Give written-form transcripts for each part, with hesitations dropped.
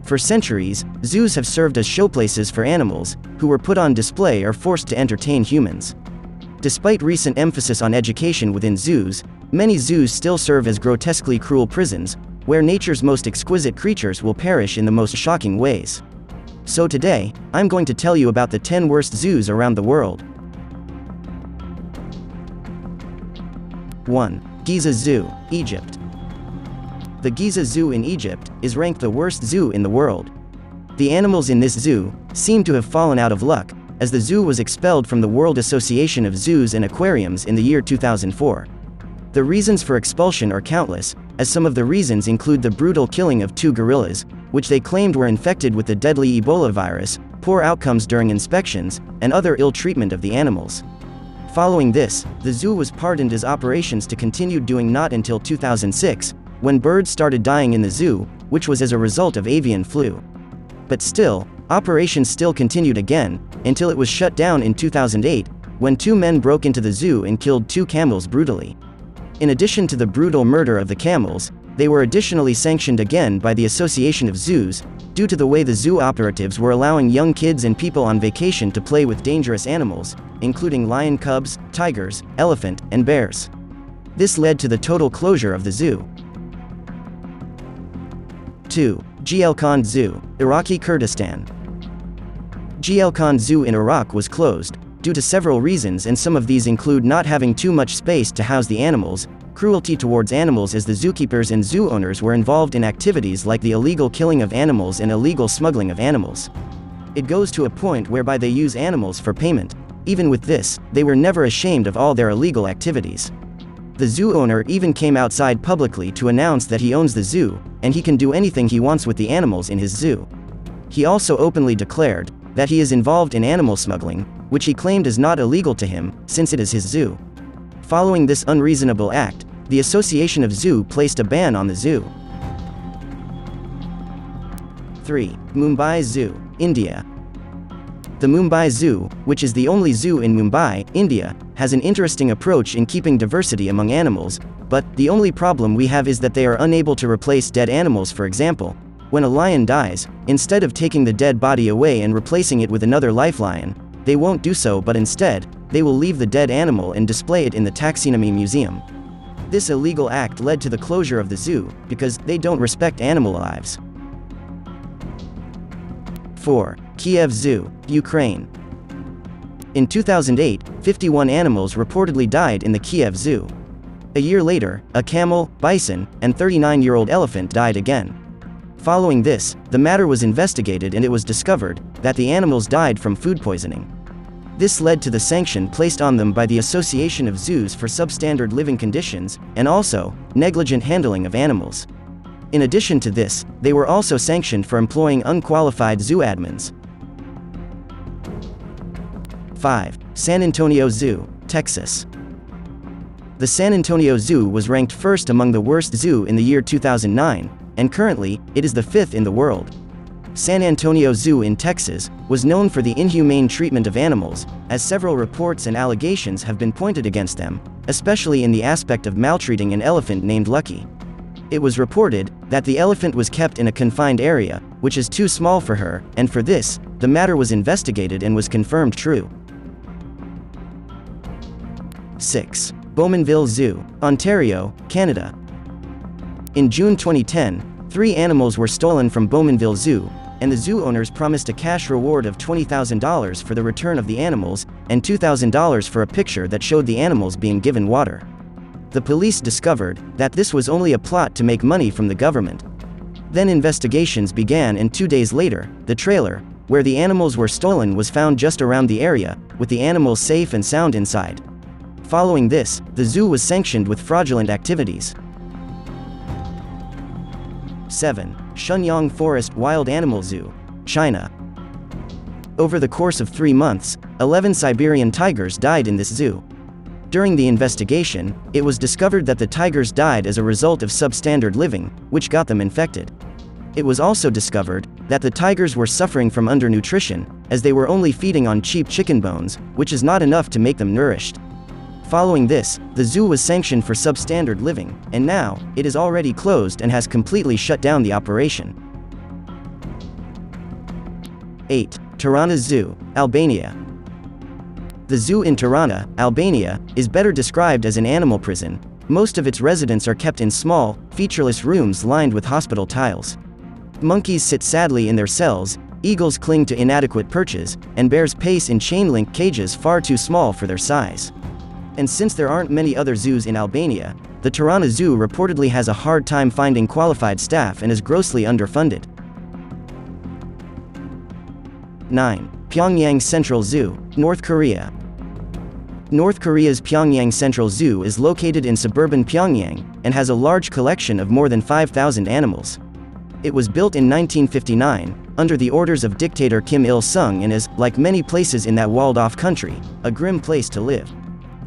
For centuries, zoos have served as showplaces for animals, who were put on display or forced to entertain humans. Despite recent emphasis on education within zoos, many zoos still serve as grotesquely cruel prisons, where nature's most exquisite creatures will perish in the most shocking ways. So today, I'm going to tell you about the 10 worst zoos around the world. 1. Giza Zoo, Egypt. The Giza Zoo in Egypt is ranked the worst zoo in the world. The animals in this zoo seem to have fallen out of luck, as the zoo was expelled from the World Association of Zoos and Aquariums in the year 2004. The reasons for expulsion are countless, as some of the reasons include the brutal killing of 2 gorillas, which they claimed were infected with the deadly Ebola virus, poor outcomes during inspections, and other ill treatment of the animals. Following this, the zoo was pardoned as operations to continue doing not until 2006, when birds started dying in the zoo, which was as a result of avian flu. But still, operations still continued again, until it was shut down in 2008, when 2 men broke into the zoo and killed 2 camels brutally. In addition to the brutal murder of the camels, they were additionally sanctioned again by the Association of Zoos, due to the way the zoo operatives were allowing young kids and people on vacation to play with dangerous animals, including lion cubs, tigers, elephant, and bears. This led to the total closure of the zoo. 2. Gulkand Zoo, Iraqi Kurdistan. Gulkand Zoo in Iraq was closed, due to several reasons, and some of these include not having too much space to house the animals, cruelty towards animals as the zookeepers and zoo owners were involved in activities like the illegal killing of animals and illegal smuggling of animals. It goes to a point whereby they use animals for payment. Even with this, they were never ashamed of all their illegal activities. The zoo owner even came outside publicly to announce that he owns the zoo, and he can do anything he wants with the animals in his zoo. He also openly declared that he is involved in animal smuggling, which he claimed is not illegal to him, since it is his zoo. Following this unreasonable act, the Association of Zoo placed a ban on the zoo. 3. Mumbai Zoo, India. The Mumbai Zoo, which is the only zoo in Mumbai, India, has an interesting approach in keeping diversity among animals, but the only problem we have is that they are unable to replace dead animals. For example, when a lion dies, instead of taking the dead body away and replacing it with another live lion, they won't do so, but instead, they will leave the dead animal and display it in the taxidermy museum. This illegal act led to the closure of the zoo, because they don't respect animal lives. 4. Kiev Zoo, Ukraine. In 2008, 51 animals reportedly died in the Kiev Zoo. A year later, a camel, bison, and 39-year-old elephant died again. Following this, the matter was investigated and it was discovered that the animals died from food poisoning. This led to the sanction placed on them by the Association of Zoos for substandard living conditions, and also, negligent handling of animals. In addition to this, they were also sanctioned for employing unqualified zoo admins. 5. San Antonio Zoo, Texas. The San Antonio Zoo was ranked first among the worst zoo in the year 2009, and currently, it is the 5th in the world. San Antonio Zoo in Texas was known for the inhumane treatment of animals, as several reports and allegations have been pointed against them, especially in the aspect of maltreating an elephant named Lucky. It was reported that the elephant was kept in a confined area, which is too small for her, and for this, the matter was investigated and was confirmed true. 6. Bowmanville Zoo, Ontario, Canada. In June 2010, 3 animals were stolen from Bowmanville Zoo, and the zoo owners promised a cash reward of $20,000 for the return of the animals, and $2,000 for a picture that showed the animals being given water. The police discovered that this was only a plot to make money from the government. Then investigations began, and 2 days later, the trailer, where the animals were stolen, was found just around the area, with the animals safe and sound inside. Following this, the zoo was sanctioned with fraudulent activities. 7. Shenyang Forest Wild Animal Zoo, China. Over the course of 3 months, 11 Siberian tigers died in this zoo. During the investigation, it was discovered that the tigers died as a result of substandard living, which got them infected. It was also discovered that the tigers were suffering from undernutrition, as they were only feeding on cheap chicken bones, which is not enough to make them nourished. Following this, the zoo was sanctioned for substandard living, and now, it is already closed and has completely shut down the operation. 8. Tirana Zoo, Albania. The zoo in Tirana, Albania, is better described as an animal prison. Most of its residents are kept in small, featureless rooms lined with hospital tiles. Monkeys sit sadly in their cells, eagles cling to inadequate perches, and bears pace in chain-link cages far too small for their size. And since there aren't many other zoos in Albania, the Tirana Zoo reportedly has a hard time finding qualified staff and is grossly underfunded. 9. Pyongyang Central Zoo, North Korea. North Korea's Pyongyang Central Zoo is located in suburban Pyongyang, and has a large collection of more than 5,000 animals. It was built in 1959, under the orders of dictator Kim Il-sung, and is, like many places in that walled-off country, a grim place to live.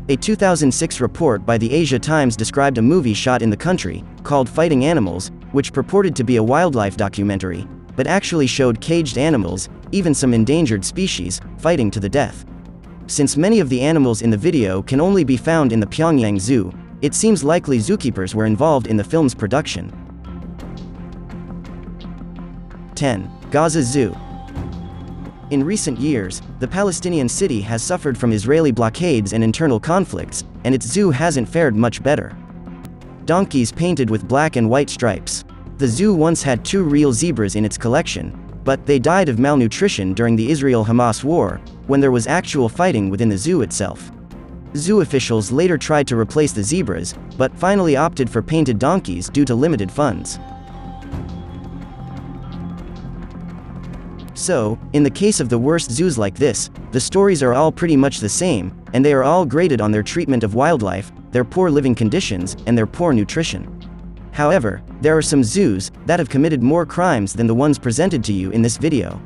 A 2006 report by the Asia Times described a movie shot in the country, called Fighting Animals, which purported to be a wildlife documentary, but actually showed caged animals, even some endangered species, fighting to the death. Since many of the animals in the video can only be found in the Pyongyang Zoo, it seems likely zookeepers were involved in the film's production. 10. Giza Zoo. In recent years, the Palestinian city has suffered from Israeli blockades and internal conflicts, and its zoo hasn't fared much better. Donkeys painted with black and white stripes. The zoo once had 2 real zebras in its collection, but they died of malnutrition during the Israel-Hamas war, when there was actual fighting within the zoo itself. Zoo officials later tried to replace the zebras, but finally opted for painted donkeys due to limited funds. So, in the case of the worst zoos like this, the stories are all pretty much the same, and they are all graded on their treatment of wildlife, their poor living conditions, and their poor nutrition. However, there are some zoos that have committed more crimes than the ones presented to you in this video.